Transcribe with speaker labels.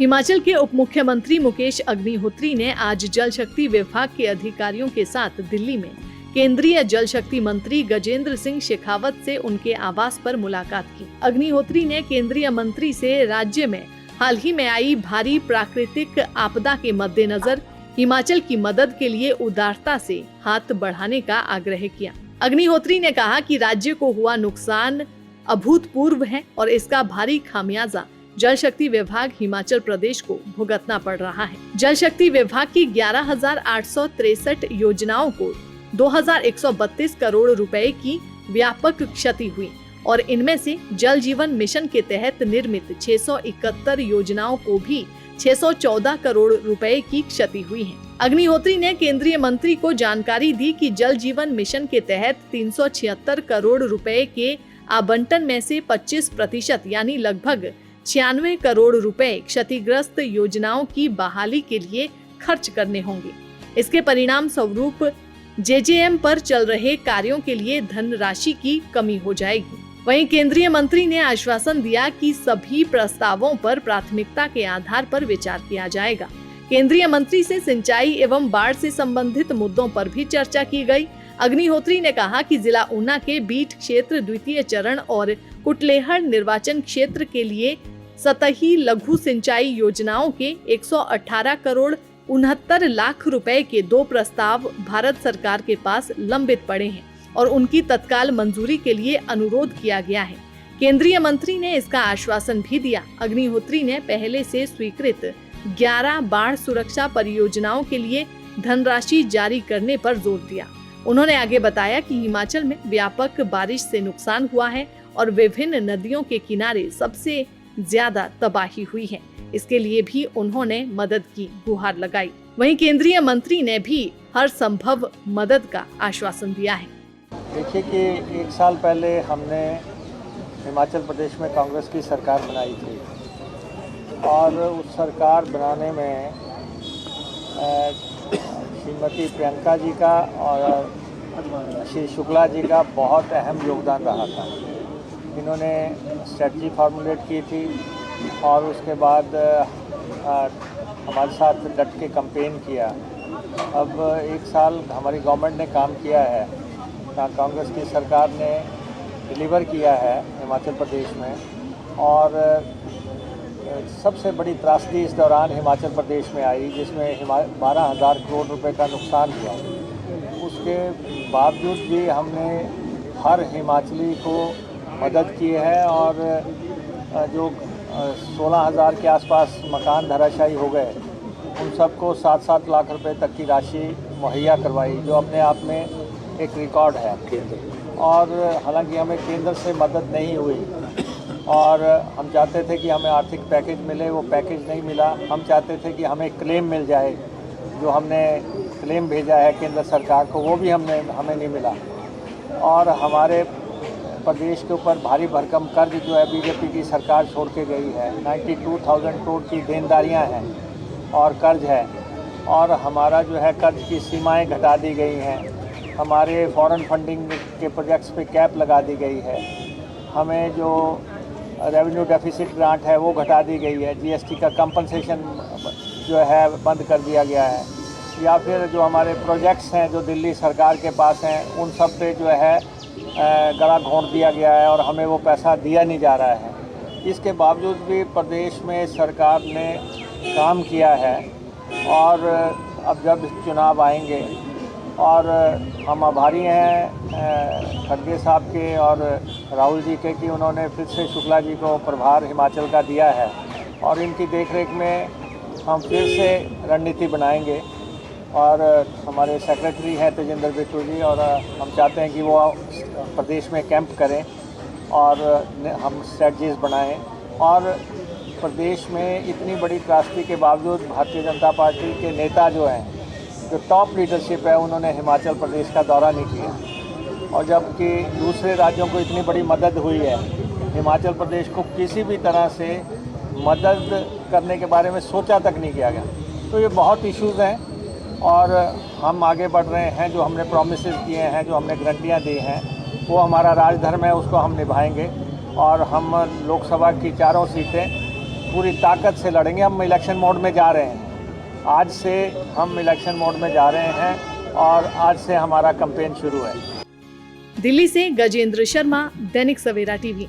Speaker 1: हिमाचल के उप मुख्यमंत्री मुकेश अग्निहोत्री ने आज जल शक्ति विभाग के अधिकारियों के साथ दिल्ली में केंद्रीय जल शक्ति मंत्री गजेंद्र सिंह शेखावत से उनके आवास पर मुलाकात की। अग्निहोत्री ने केंद्रीय मंत्री से राज्य में हाल ही में आई भारी प्राकृतिक आपदा के मद्देनजर हिमाचल की मदद के लिए उदारता से हाथ बढ़ाने का आग्रह किया। अग्निहोत्री ने कहा कि राज्य को हुआ नुकसान अभूतपूर्व है और इसका भारी खामियाजा जल शक्ति विभाग हिमाचल प्रदेश को भुगतना पड़ रहा है। जल शक्ति विभाग की 11,863 योजनाओं को 2,132 करोड़ रुपए की व्यापक क्षति हुई और इनमें से जल जीवन मिशन के तहत निर्मित 671 योजनाओं को भी 614 करोड़ रुपए की क्षति हुई है। अग्निहोत्री ने केंद्रीय मंत्री को जानकारी दी कि जल जीवन मिशन के तहत 376 करोड़ रुपए के आवंटन में से 25% यानी लगभग 96 करोड़ रुपए क्षतिग्रस्त योजनाओं की बहाली के लिए खर्च करने होंगे। इसके परिणाम स्वरूप जेजेएम पर चल रहे कार्यों के लिए धनराशि की कमी हो जाएगी। वहीं केंद्रीय मंत्री ने आश्वासन दिया कि सभी प्रस्तावों पर प्राथमिकता के आधार पर विचार किया जाएगा। केंद्रीय मंत्री से सिंचाई एवं बाढ़ से संबंधित मुद्दों पर भी चर्चा की गई। अग्निहोत्री ने कहा कि जिला ऊना के बीट क्षेत्र द्वितीय चरण और कुटलेहड़ निर्वाचन क्षेत्र के लिए सतही लघु सिंचाई योजनाओं के 118 करोड़ 69 लाख रुपए के 2 प्रस्ताव भारत सरकार के पास लंबित पड़े हैं और उनकी तत्काल मंजूरी के लिए अनुरोध किया गया है। केंद्रीय मंत्री ने इसका आश्वासन भी दिया। अग्निहोत्री ने पहले से स्वीकृत 11 बाढ़ सुरक्षा परियोजनाओं के लिए धनराशि जारी करने पर जोर दिया। उन्होंने आगे बताया कि हिमाचल में व्यापक बारिश से नुकसान हुआ है और विभिन्न नदियों के किनारे सबसे ज्यादा तबाही हुई है। इसके लिए भी उन्होंने मदद की गुहार लगाई। वहीं केंद्रीय मंत्री ने भी हर संभव मदद का आश्वासन दिया है।
Speaker 2: देखिए कि 1 साल पहले हमने हिमाचल प्रदेश में कांग्रेस की सरकार बनाई थी और उस सरकार बनाने में श्रीमती प्रियंका जी का और श्री शुक्ला जी का बहुत अहम योगदान रहा था। इन्होंने स्ट्रेटजी फार्मुलेट की थी और उसके बाद हमारे साथ डट के कैंपेन किया। अब 1 साल हमारी गवर्नमेंट ने काम किया है, कांग्रेस की सरकार ने डिलीवर किया है हिमाचल प्रदेश में और सबसे बड़ी त्रासदी इस दौरान हिमाचल प्रदेश में आई जिसमें 12,000 करोड़ रुपए का नुकसान हुआ। उसके बावजूद भी हमने हर हिमाचली को मदद की है और जो 16,000 के आसपास मकान धराशायी हो गए उन सबको 7-7 लाख रुपए तक की राशि मुहैया करवाई, जो अपने आप में एक रिकॉर्ड है। और हालांकि हमें केंद्र से मदद नहीं हुई और हम चाहते थे कि हमें आर्थिक पैकेज मिले, वो पैकेज नहीं मिला। हम चाहते थे कि हमें क्लेम मिल जाए, जो हमने क्लेम भेजा है केंद्र सरकार को वो भी हमें नहीं मिला। और हमारे प्रदेश के ऊपर भारी भरकम कर्ज जो है बीजेपी की सरकार छोड़ के गई है। 92,000 करोड़ की देनदारियां हैं और कर्ज है और हमारा जो है कर्ज की सीमाएं घटा दी गई हैं। हमारे फॉरेन फंडिंग के प्रोजेक्ट्स पे कैप लगा दी गई है। हमें जो रेवेन्यू डेफिसिट ग्रांट है वो घटा दी गई है। जीएसटी का कंपनसेशन जो है बंद कर दिया गया है। या फिर जो हमारे प्रोजेक्ट्स हैं जो दिल्ली सरकार के पास हैं उन सब पे जो है गला घोंट दिया गया है और हमें वो पैसा दिया नहीं जा रहा है। इसके बावजूद भी प्रदेश में सरकार ने काम किया है और अब जब चुनाव आएंगे और हम आभारी हैं खड़गे साहब के और राहुल जी के कि उन्होंने फिर से शुक्ला जी को प्रभार हिमाचल का दिया है और इनकी देखरेख में हम फिर से रणनीति बनाएंगे। और हमारे सेक्रेटरी हैं तेजेंद्र बिट्टू जी और हम चाहते हैं कि वो प्रदेश में कैंप करें और हम स्ट्रेटजीज बनाएं। और प्रदेश में इतनी बड़ी त्रासदी के बावजूद भारतीय जनता पार्टी के नेता जो हैं, जो टॉप लीडरशिप है, उन्होंने हिमाचल प्रदेश का दौरा नहीं किया। और जबकि दूसरे राज्यों को इतनी बड़ी मदद हुई है, हिमाचल प्रदेश को किसी भी तरह से मदद करने के बारे में सोचा तक नहीं किया गया। तो ये बहुत इश्यूज़ हैं और हम आगे बढ़ रहे हैं। जो हमने प्रॉमिसेस किए हैं, जो हमने गारंटियाँ दी हैं, वो हमारा राजधर्म है, उसको हम निभाएंगे। और हम लोकसभा की 4 सीटें पूरी ताकत से लड़ेंगे। हम इलेक्शन मोड में जा रहे हैं, आज से हम इलेक्शन मोड में जा रहे हैं और आज से हमारा कैंपेन शुरू है।
Speaker 1: दिल्ली से गजेंद्र शर्मा, दैनिक सवेरा टीवी।